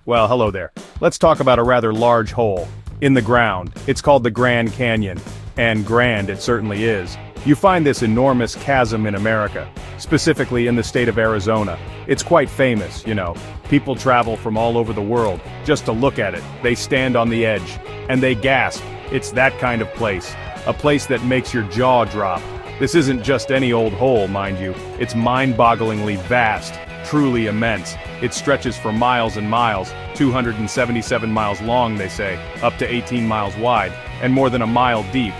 Well, hello there. Let's talk about a rather large hole in the ground. It's called the Grand Canyon. And grand it certainly is. You find this enormous chasm in America, specifically in the state of Arizona. It's quite famous, you know. People travel from all over the world just to look at it. They stand on the edge, and they gasp. It's that kind of place. A place that makes your jaw drop. This isn't just any old hole, mind you. It's mind-bogglingly vast, truly immense. It stretches for miles and miles, 277 miles long, they say, up to 18 miles wide, and more than a mile deep.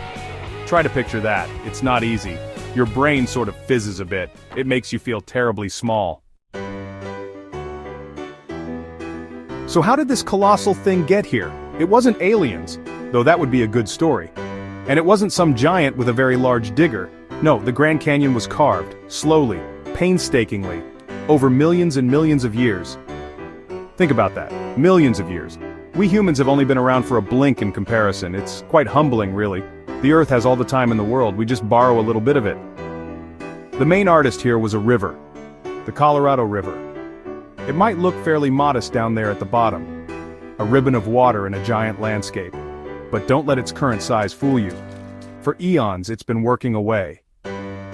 Try to picture that. It's not easy. Your brain sort of fizzes a bit. It makes you feel terribly small. So how did this colossal thing get here? It wasn't aliens, though that would be a good story. And it wasn't some giant with a very large digger. No, the Grand Canyon was carved, slowly, painstakingly, over millions and millions of years. Think about that. Millions of years. We humans have only been around for a blink in comparison. It's quite humbling, really. The Earth has all the time in the world, we just borrow a little bit of it. The main artist here was a river. The Colorado River. It might look fairly modest down there at the bottom. A ribbon of water in a giant landscape. But don't let its current size fool you. For eons it's been working away.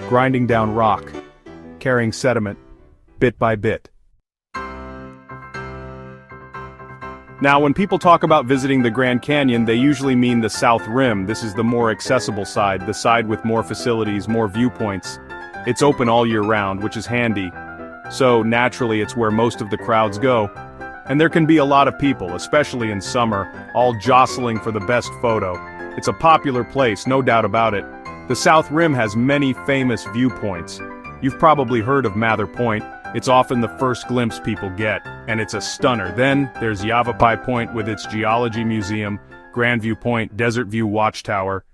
Grinding down rock. Carrying sediment. Bit by bit. Now, when people talk about visiting the Grand Canyon, they usually mean the South Rim. This is the more accessible side, the side with more facilities, more viewpoints. It's open all year round, which is handy. So, naturally, it's where most of the crowds go. And there can be a lot of people, especially in summer, all jostling for the best photo. It's a popular place, no doubt about it. The South Rim has many famous viewpoints. You've probably heard of Mather Point. It's often the first glimpse people get, and it's a stunner. Then, there's Yavapai Point with its geology museum, Grand View Point, Desert View Watchtower.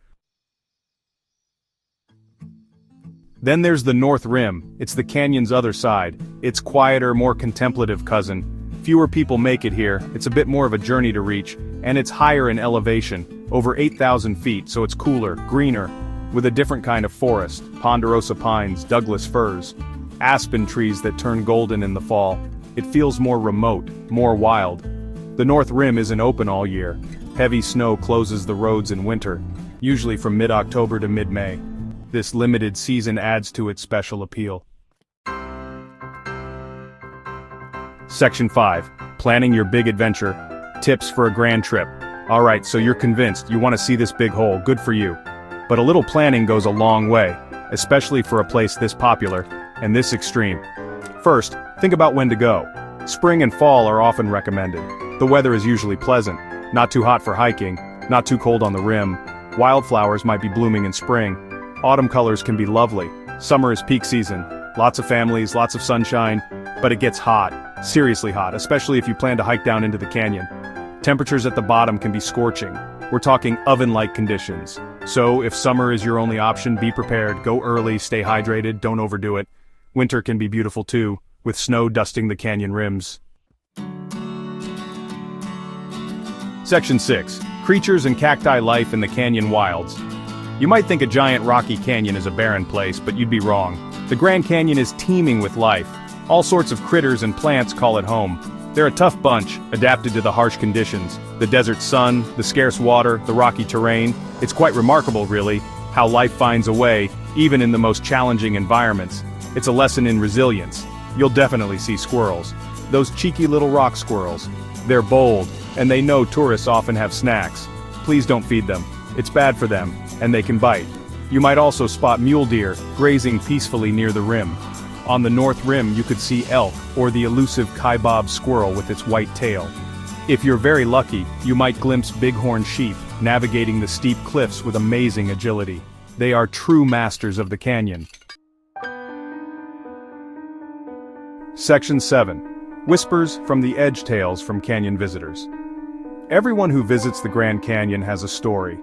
Then there's the North Rim. It's the canyon's other side. It's quieter, more contemplative cousin. Fewer people make it here, it's a bit more of a journey to reach, and it's higher in elevation, over 8,000 feet, so it's cooler, greener, with a different kind of forest, ponderosa pines, Douglas firs, aspen trees that turn golden in the fall. It feels more remote, more wild. The North Rim isn't open all year. Heavy snow closes the roads in winter, usually from mid-October to mid-May. This limited season adds to its special appeal. Section 5. Planning your big adventure. Tips for a grand trip. Alright, so you're convinced, you want to see this big hole, good for you. But a little planning goes a long way, especially for a place this popular, and this extreme. First, think about when to go. Spring and fall are often recommended. The weather is usually pleasant, not too hot for hiking, not too cold on the rim. Wildflowers might be blooming in spring. Autumn colors can be lovely. Summer is peak season. Lots of families, lots of sunshine, but it gets hot, seriously hot, especially if you plan to hike down into the canyon. Temperatures at the bottom can be scorching. We're talking oven-like conditions. So if summer is your only option, be prepared, go early, stay hydrated, don't overdo it. Winter can be beautiful too, with snow dusting the canyon rims. Section 6. Creatures and cacti life in the canyon wilds. You might think a giant rocky canyon is a barren place, but you'd be wrong. The Grand Canyon is teeming with life. All sorts of critters and plants call it home. They're a tough bunch, adapted to the harsh conditions. The desert sun, the scarce water, the rocky terrain. It's quite remarkable, really, how life finds a way, even in the most challenging environments. It's a lesson in resilience. You'll definitely see squirrels. Those cheeky little rock squirrels. They're bold, and they know tourists often have snacks. Please don't feed them. It's bad for them, and they can bite. You might also spot mule deer, grazing peacefully near the rim. On the North Rim you could see elk, or the elusive kaibab squirrel with its white tail. If you're very lucky, you might glimpse bighorn sheep, navigating the steep cliffs with amazing agility. They are true masters of the canyon. Section 7. Whispers from the Edge Tales from Canyon Visitors. Everyone who visits the Grand Canyon has a story.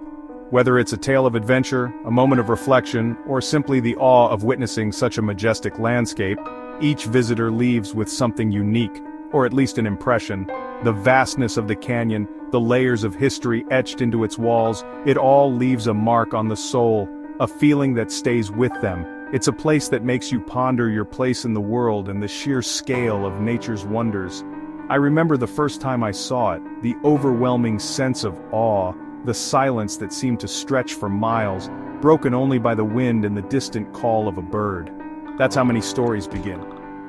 Whether it's a tale of adventure, a moment of reflection, or simply the awe of witnessing such a majestic landscape, each visitor leaves with something unique, or at least an impression. The vastness of the canyon, the layers of history etched into its walls, it all leaves a mark on the soul, a feeling that stays with them. It's a place that makes you ponder your place in the world and the sheer scale of nature's wonders. I remember the first time I saw it, the overwhelming sense of awe, the silence that seemed to stretch for miles, broken only by the wind and the distant call of a bird. That's how many stories begin.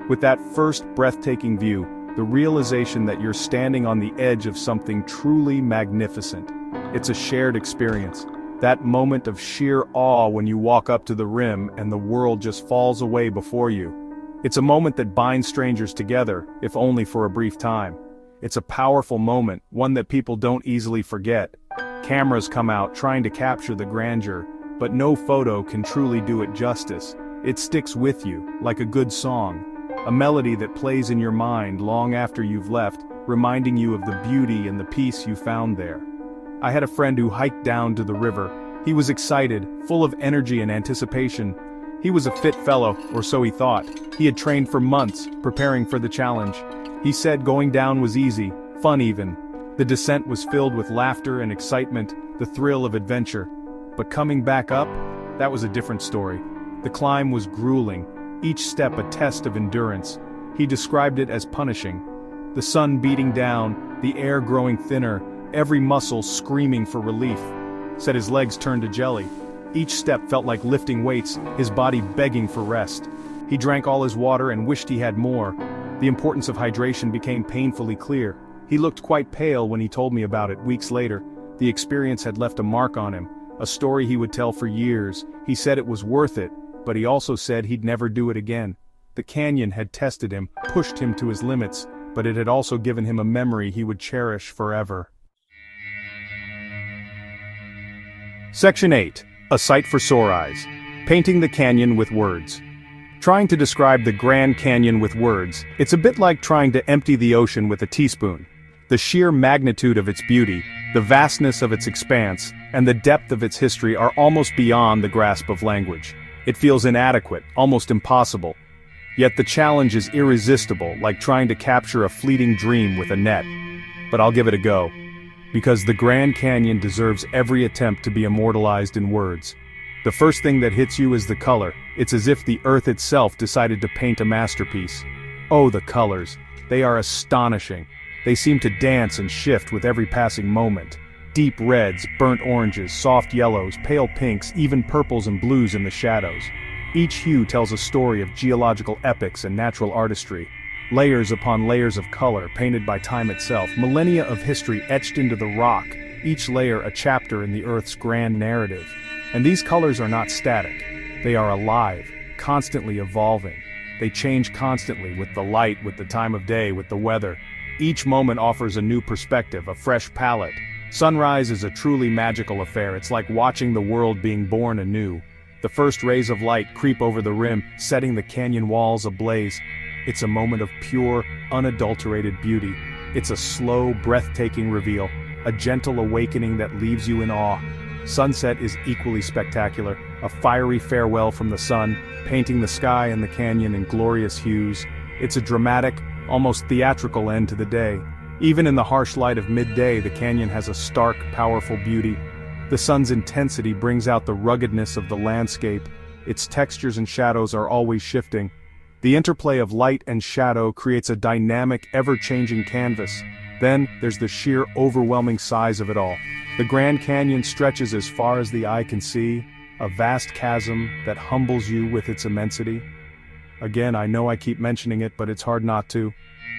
With that first breathtaking view, the realization that you're standing on the edge of something truly magnificent. It's a shared experience. That moment of sheer awe when you walk up to the rim and the world just falls away before you. It's a moment that binds strangers together, if only for a brief time. It's a powerful moment, one that people don't easily forget. Cameras come out trying to capture the grandeur, but no photo can truly do it justice. It sticks with you, like a good song. A melody that plays in your mind long after you've left, reminding you of the beauty and the peace you found there. I had a friend who hiked down to the river. He was excited, full of energy and anticipation. He was a fit fellow, or so he thought. He had trained for months, preparing for the challenge. He said going down was easy, fun even. The descent was filled with laughter and excitement, the thrill of adventure. But coming back up, that was a different story. The climb was grueling, each step a test of endurance. He described it as punishing. The sun beating down, the air growing thinner, every muscle screaming for relief. Said his legs turned to jelly. Each step felt like lifting weights, his body begging for rest. He drank all his water and wished he had more. The importance of hydration became painfully clear. He looked quite pale when he told me about it weeks later. The experience had left a mark on him, a story he would tell for years. He said it was worth it, but he also said he'd never do it again. The canyon had tested him, pushed him to his limits, but it had also given him a memory he would cherish forever. Section 8. A Sight for Sore Eyes. Painting the Canyon with Words. Trying to describe the Grand Canyon with words, it's a bit like trying to empty the ocean with a teaspoon. The sheer magnitude of its beauty, the vastness of its expanse, and the depth of its history are almost beyond the grasp of language. It feels inadequate, almost impossible. Yet the challenge is irresistible, like trying to capture a fleeting dream with a net. But I'll give it a go. Because the Grand Canyon deserves every attempt to be immortalized in words. The first thing that hits you is the color. It's as if the earth itself decided to paint a masterpiece. Oh, the colors. They are astonishing. They seem to dance and shift with every passing moment. Deep reds, burnt oranges, soft yellows, pale pinks, even purples and blues in the shadows. Each hue tells a story of geological epics and natural artistry. Layers upon layers of color painted by time itself, millennia of history etched into the rock, each layer a chapter in the Earth's grand narrative. And these colors are not static. They are alive, constantly evolving. They change constantly with the light, with the time of day, with the weather. Each moment offers a new perspective, a fresh palette. Sunrise is a truly magical affair. It's like watching the world being born anew. The first rays of light creep over the rim, setting the canyon walls ablaze. It's a moment of pure, unadulterated beauty. It's a slow, breathtaking reveal, a gentle awakening that leaves you in awe. Sunset is equally spectacular, a fiery farewell from the sun, painting the sky and the canyon in glorious hues. It's a dramatic, almost theatrical end to the day. Even in the harsh light of midday, the canyon has a stark, powerful beauty. The sun's intensity brings out the ruggedness of the landscape. Its textures and shadows are always shifting. The interplay of light and shadow creates a dynamic, ever-changing canvas. Then, there's the sheer, overwhelming size of it all. The Grand Canyon stretches as far as the eye can see, a vast chasm that humbles you with its immensity. Again, I know I keep mentioning it, but it's hard not to.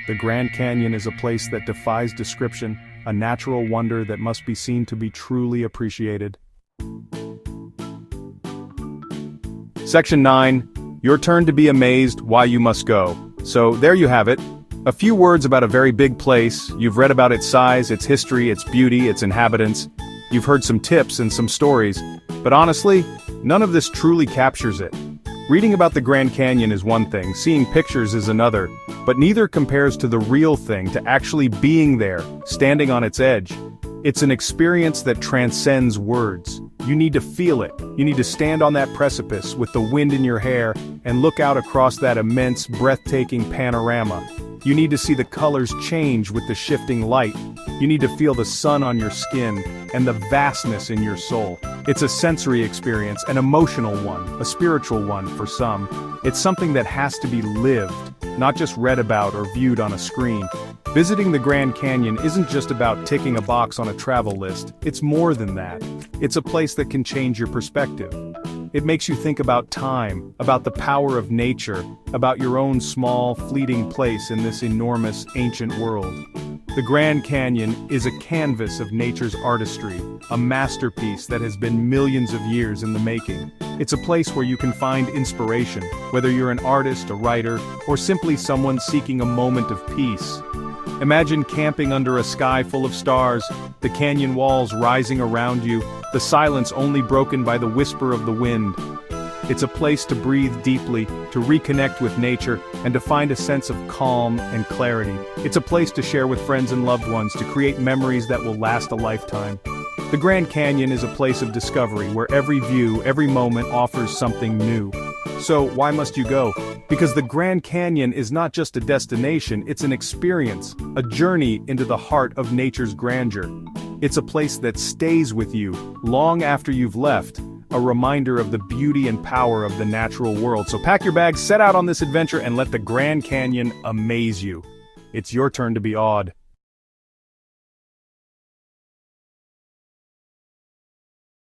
The Grand Canyon is a place that defies description, a natural wonder that must be seen to be truly appreciated. Section 9. Your turn to be amazed, why you must go. So, there you have it. A few words about a very big place. You've read about its size, its history, its beauty, its inhabitants. You've heard some tips and some stories. But honestly, none of this truly captures it. Reading about the Grand Canyon is one thing, seeing pictures is another, but neither compares to the real thing, to actually being there, standing on its edge. It's an experience that transcends words. You need to feel it. You need to stand on that precipice with the wind in your hair and look out across that immense, breathtaking panorama. You need to see the colors change with the shifting light. You need to feel the sun on your skin and the vastness in your soul. It's a sensory experience, an emotional one, a spiritual one for some. It's something that has to be lived, not just read about or viewed on a screen. Visiting the Grand Canyon isn't just about ticking a box on a travel list, it's more than that. It's a place that can change your perspective. It makes you think about time, about the power of nature, about your own small, fleeting place in this enormous, ancient world. The Grand Canyon is a canvas of nature's artistry, a masterpiece that has been millions of years in the making. It's a place where you can find inspiration, whether you're an artist, a writer, or simply someone seeking a moment of peace. Imagine camping under a sky full of stars, the canyon walls rising around you, the silence only broken by the whisper of the wind. It's a place to breathe deeply, to reconnect with nature, and to find a sense of calm and clarity. It's a place to share with friends and loved ones, to create memories that will last a lifetime. The Grand Canyon is a place of discovery where every view, every moment offers something new. So why must you go? Because the Grand Canyon is not just a destination, it's an experience, a journey into the heart of nature's grandeur. It's a place that stays with you long after you've left, a reminder of the beauty and power of the natural world. So pack your bags, set out on this adventure, and let the Grand Canyon amaze you. It's your turn to be awed.